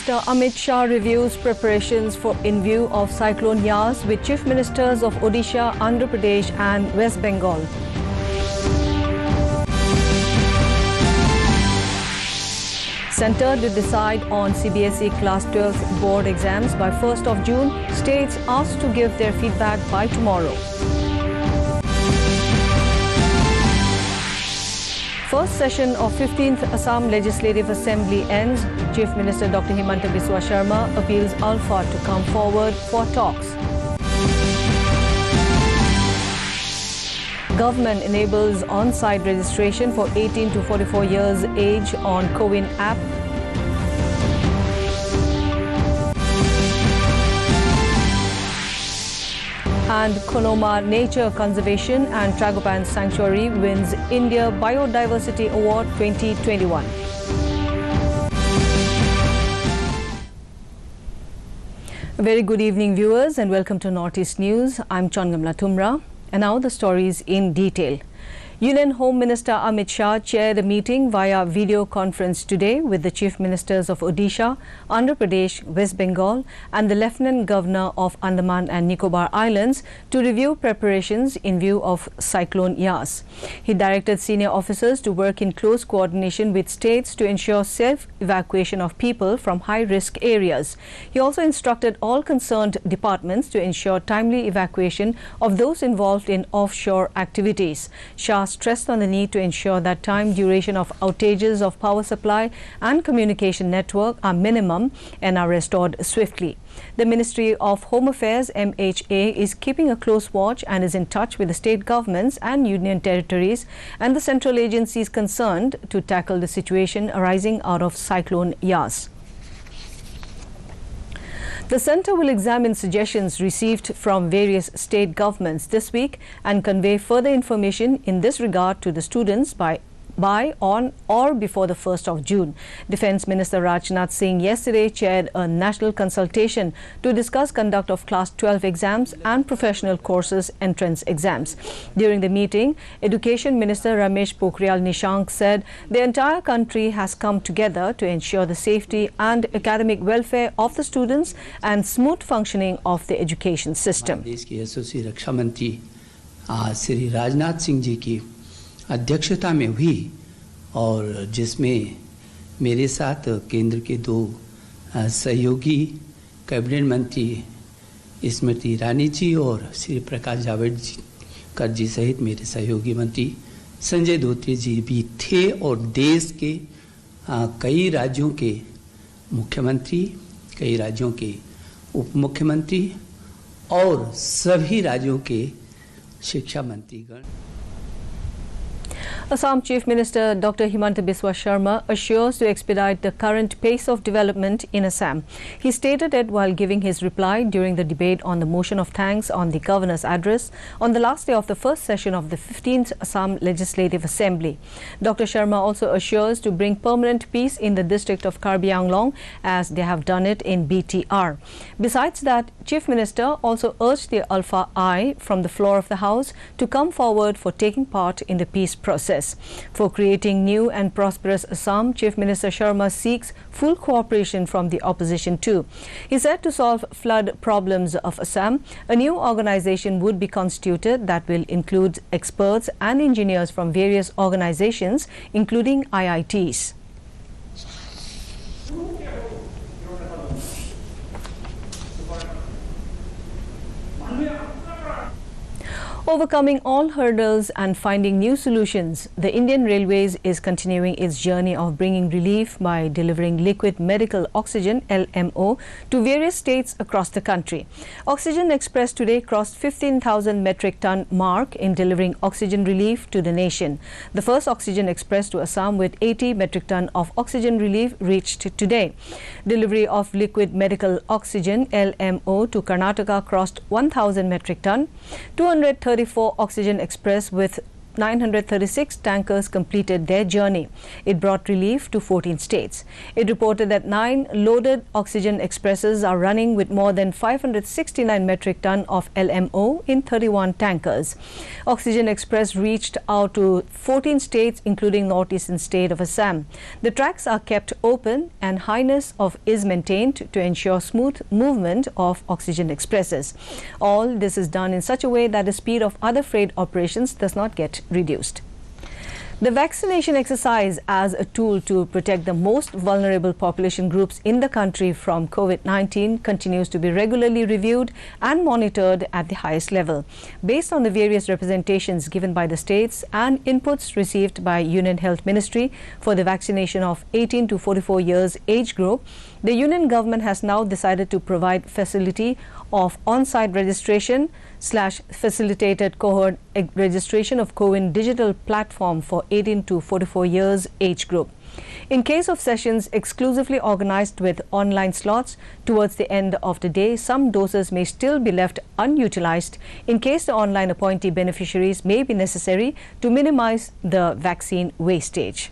Minister Amit Shah reviews preparations in view of Cyclone Yas with Chief Ministers of Odisha, Andhra Pradesh and West Bengal. Centre to decide on CBSE Class 12 board exams by 1st of June. States asked to give their feedback by tomorrow. First session of 15th Assam Legislative Assembly ends. Chief Minister Dr. Himanta Biswa Sharma appeals Alpha to come forward for talks. Government enables on-site registration for 18 to 44 years age on CoWIN app. And Konoma Nature Conservation and Tragopan Sanctuary wins India Biodiversity Award 2021. A very good evening, viewers, and welcome to Northeast News. I'm Changamla Tumra, and now the stories in detail. Union Home Minister Amit Shah chaired a meeting via video conference today with the Chief Ministers of Odisha, Andhra Pradesh, West Bengal and the Lieutenant Governor of Andaman and Nicobar Islands to review preparations in view of Cyclone Yas. He directed senior officers to work in close coordination with states to ensure safe evacuation of people from high-risk areas. He also instructed all concerned departments to ensure timely evacuation of those involved in offshore activities. Shah stressed on the need to ensure that time duration of outages of power supply and communication network are minimum and are restored swiftly. The Ministry of Home Affairs MHA is keeping a close watch and is in touch with the state governments and union territories and the central agencies concerned to tackle the situation arising out of Cyclone Yas. The centre will examine suggestions received from various state governments this week and convey further information in this regard to the students by, on or before the 1st of June. Defence Minister Rajnath Singh yesterday chaired a national consultation to discuss conduct of Class 12 exams and professional courses entrance exams. During the meeting, Education Minister Ramesh Pokhriyal Nishank said the entire country has come together to ensure the safety and academic welfare of the students and smooth functioning of the education system. देश के यशस्वी रक्षा मंत्री श्री राजनाथ सिंह जी की अध्यक्षता में हुई और जिसमें मेरे साथ केंद्र के दो सहयोगी कैबिनेट मंत्री स्मृति ईरानी जी और श्री प्रकाश जावड़ेकर जी सहित मेरे सहयोगी मंत्री संजय धोत्रे जी भी थे और देश के कई राज्यों के मुख्यमंत्री, कई राज्यों के उप मुख्यमंत्री और सभी राज्यों के शिक्षा मंत्रीगण. Assam Chief Minister Dr. Himanta Biswa Sharma assures to expedite the current pace of development in Assam. He stated it while giving his reply during the debate on the motion of thanks on the Governor's address on the last day of the first session of the 15th Assam Legislative Assembly. Dr. Sharma also assures to bring permanent peace in the district of Karbi Anglong as they have done it in BTR. Besides that, Chief Minister also urged the Alpha I from the floor of the House to come forward for taking part in the peace process. For creating new and prosperous Assam, Chief Minister Sharma seeks full cooperation from the opposition too. He said to solve flood problems of Assam, a new organization would be constituted that will include experts and engineers from various organizations, including IITs. Overcoming all hurdles and finding new solutions, the Indian Railways is continuing its journey of bringing relief by delivering liquid medical oxygen LMO to various states across the country. Oxygen Express today crossed 15,000 metric ton mark in delivering oxygen relief to the nation. The first Oxygen Express to Assam with 80 metric ton of oxygen relief reached today. Delivery of liquid medical oxygen LMO to Karnataka crossed 1,000 metric ton. 234 Oxygen Express with 936 tankers completed their journey. It brought relief to 14 states. It reported that 9 loaded oxygen expresses are running with more than 569 metric ton of LMO in 31 tankers. Oxygen Express reached out to 14 states, including northeastern state of Assam. The tracks are kept open and highness is maintained to ensure smooth movement of oxygen expresses. All this is done in such a way that the speed of other freight operations does not get reduced. The vaccination exercise as a tool to protect the most vulnerable population groups in the country from COVID-19 continues to be regularly reviewed and monitored at the highest level. Based on the various representations given by the states and inputs received by Union Health Ministry for the vaccination of 18 to 44 years age group, the Union government has now decided to provide facility of on-site registration / facilitated cohort registration of CoWIN digital platform for 18 to 44 years age group. In case of sessions exclusively organized with online slots towards the end of the day, some doses may still be left unutilized in case the online appointee beneficiaries may be necessary to minimize the vaccine wastage.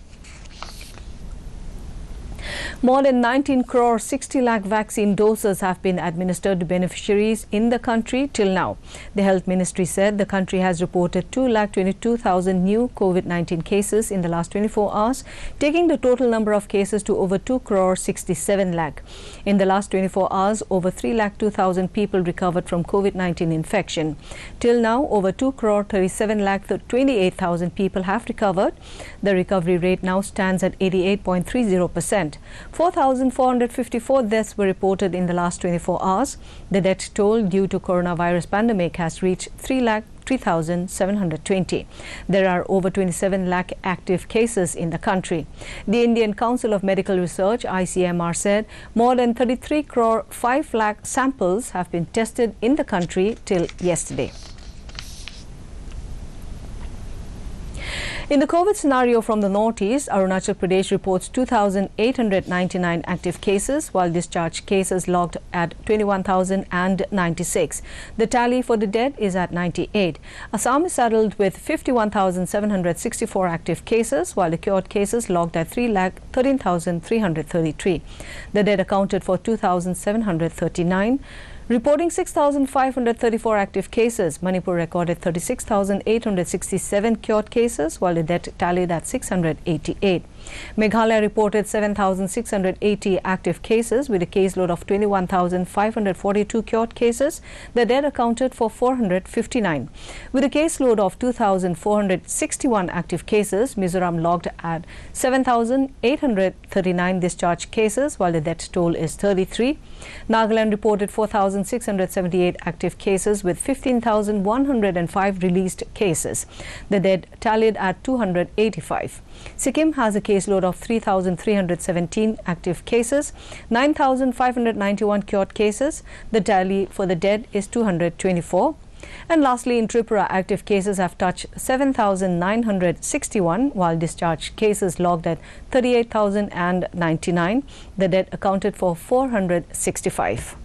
More than 19 crore 60 lakh vaccine doses have been administered to beneficiaries in the country till now. The Health Ministry said the country has reported 2,22,000 new COVID-19 cases in the last 24 hours, taking the total number of cases to over 2 crore 67 lakh. In the last 24 hours, over 3,02,000 people recovered from COVID-19 infection. Till now, over 2 crore 37 lakh 28,000 people have recovered. The recovery rate now stands at 88.30%. 4,454 deaths were reported in the last 24 hours. The death toll due to coronavirus pandemic has reached 3,0720. There are over 27 lakh active cases in the country. The Indian Council of Medical Research (ICMR) said more than 33 crore 5 lakh samples have been tested in the country till yesterday. In the COVID scenario from the northeast, Arunachal Pradesh reports 2,899 active cases, while discharged cases logged at 21,096. The tally for the dead is at 98. Assam is saddled with 51,764 active cases, while the cured cases logged at 3,13,333. The dead accounted for 2,739. Reporting 6,534 active cases, Manipur recorded 36,867 cured cases, while the death tallied at 688. Meghalaya reported 7,680 active cases with a caseload of 21,542 cured cases. The dead accounted for 459. With a caseload of 2,461 active cases, Mizoram logged at 7,839 discharged cases, while the death toll is 33. Nagaland reported 4,678 active cases with 15,105 released cases. The dead tallied at 285. Sikkim has a caseload of 3,317 active cases, 9,591 cured cases. The tally for the dead is 224. And lastly, in Tripura, active cases have touched 7,961, while discharged cases logged at 38,099. The dead accounted for 465.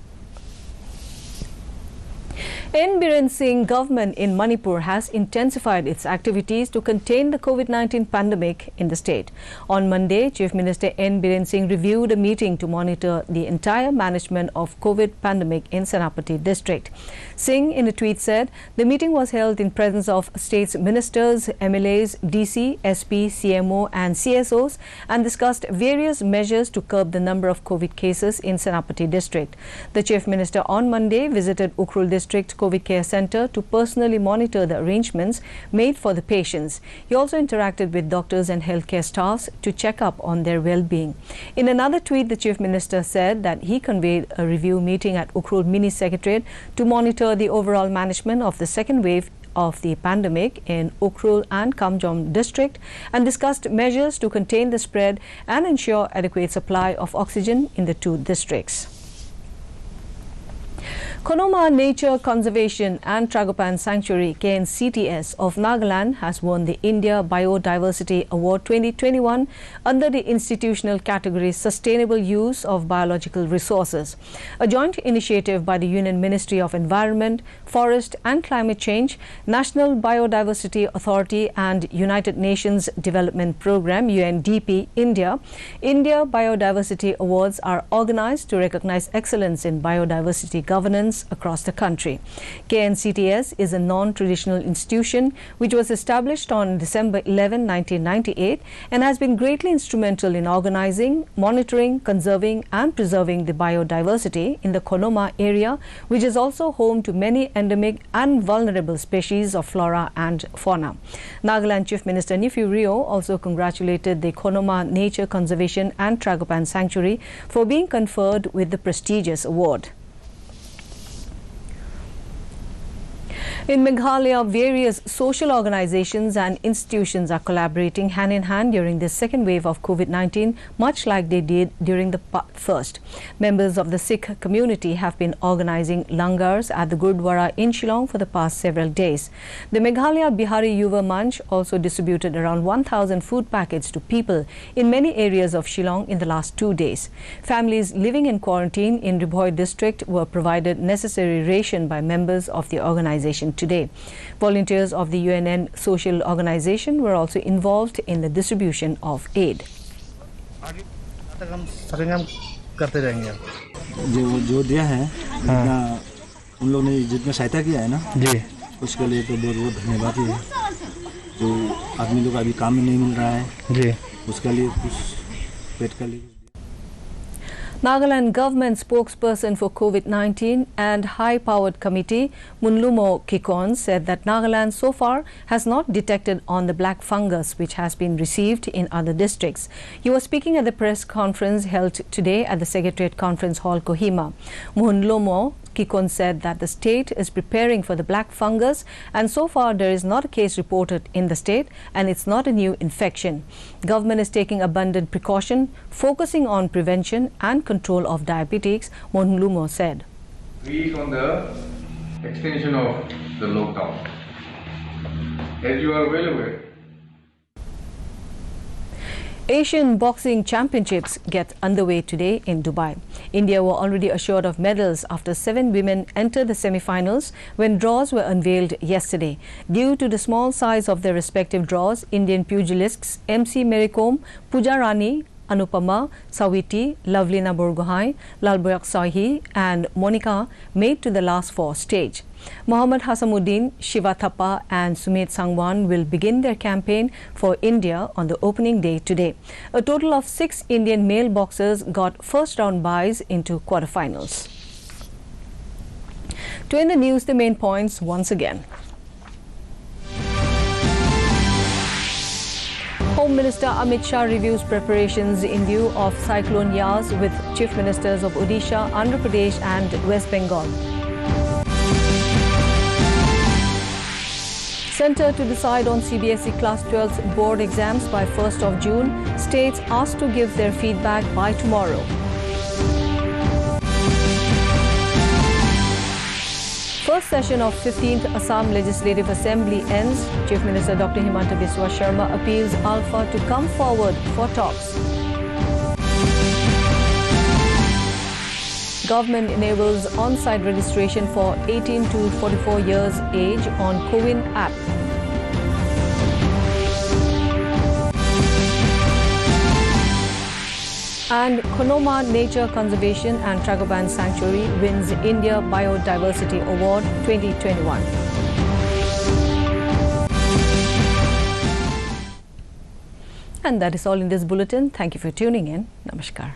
N. Biren Singh government in Manipur has intensified its activities to contain the COVID-19 pandemic in the state. On Monday, Chief Minister N. Biren Singh reviewed a meeting to monitor the entire management of COVID pandemic in Senapati district. Singh in a tweet said the meeting was held in presence of state's ministers, MLAs, DC, SP, CMO and CSOs and discussed various measures to curb the number of COVID cases in Senapati district. The Chief Minister on Monday visited Ukhrul district COVID Care Center to personally monitor the arrangements made for the patients. He also interacted with doctors and healthcare staffs to check up on their well-being. In another tweet, the Chief Minister said that he convened a review meeting at Ukhrul Mini Secretariat to monitor the overall management of the second wave of the pandemic in Ukhrul and Kamjong district and discussed measures to contain the spread and ensure adequate supply of oxygen in the two districts. Konoma Nature Conservation and Tragopan Sanctuary KNCTS of Nagaland has won the India Biodiversity Award 2021 under the institutional category Sustainable Use of Biological Resources, a joint initiative by the Union Ministry of Environment, Forest and Climate Change, National Biodiversity Authority and United Nations Development Programme UNDP India. India Biodiversity Awards are organized to recognize excellence in biodiversity governance across the country. KNCTS is a non-traditional institution which was established on December 11, 1998 and has been greatly instrumental in organizing, monitoring, conserving and preserving the biodiversity in the Konoma area, which is also home to many endemic and vulnerable species of flora and fauna. Nagaland Chief Minister Neiphiu Rio also congratulated the Konoma Nature Conservation and Tragopan Sanctuary for being conferred with the prestigious award. In Meghalaya, various social organizations and institutions are collaborating hand in hand during this second wave of COVID-19, much like they did during the first. Members of the Sikh community have been organizing langars at the Gurdwara in Shillong for the past several days. The Meghalaya Bihari Yuva Manch also distributed around 1,000 food packets to people in many areas of Shillong in the last 2 days. Families living in quarantine in Ribhoi district were provided necessary ration by members of the organization today. Volunteers of the UNN social organization were also involved in the distribution of aid. जो दिया है उन लोगों ने जितना सहायता किया है ना जी उसके लिए तो बहुत बहुत धन्यवाद है। जो आदमी लोग अभी काम में नहीं मिल रहा है जी उसके लिए कुछ पेट का लिए Nagaland government spokesperson for COVID-19 and high-powered committee, Munlumo Kikon, said that Nagaland so far has not detected on the black fungus which has been received in other districts. He was speaking at the press conference held today at the Secretariat Conference Hall, Kohima. Munlumo Kikon said that the state is preparing for the black fungus and so far there is not a case reported in the state and it's not a new infection. Government is taking abundant precaution, focusing on prevention and control of diabetes, Monlumo said. 3 is on the extension of the lockdown. As you are well aware, Asian Boxing Championships get underway today in Dubai. India were already assured of medals after 7 women entered the semi-finals when draws were unveiled yesterday. Due to the small size of their respective draws, Indian pugilists MC Mary Kom, Pooja Rani, Anupama, Sawiti, Lovelina Borgohain, Lalboyak Sahi and Monica made to the last 4 stage. Mohammad Hasamuddin, Shiva Thappa and Sumit Sangwan will begin their campaign for India on the opening day today. A total of 6 Indian male boxers got first round byes into quarterfinals. To end the news, the main points once again. Home Minister Amit Shah reviews preparations in view of Cyclone Yas with Chief Ministers of Odisha, Andhra Pradesh and West Bengal. Centre to decide on CBSE Class 12 board exams by 1st of June. States asked to give their feedback by tomorrow. First session of 15th Assam Legislative Assembly ends. Chief Minister Dr. Himanta Biswa Sharma appeals Alpha to come forward for talks. Government enables on-site registration for 18 to 44 years age on CoWIN app. And Konoma Nature Conservation and Tragopan Sanctuary wins India Biodiversity Award 2021. And that is all in this bulletin. Thank you for tuning in. Namaskar.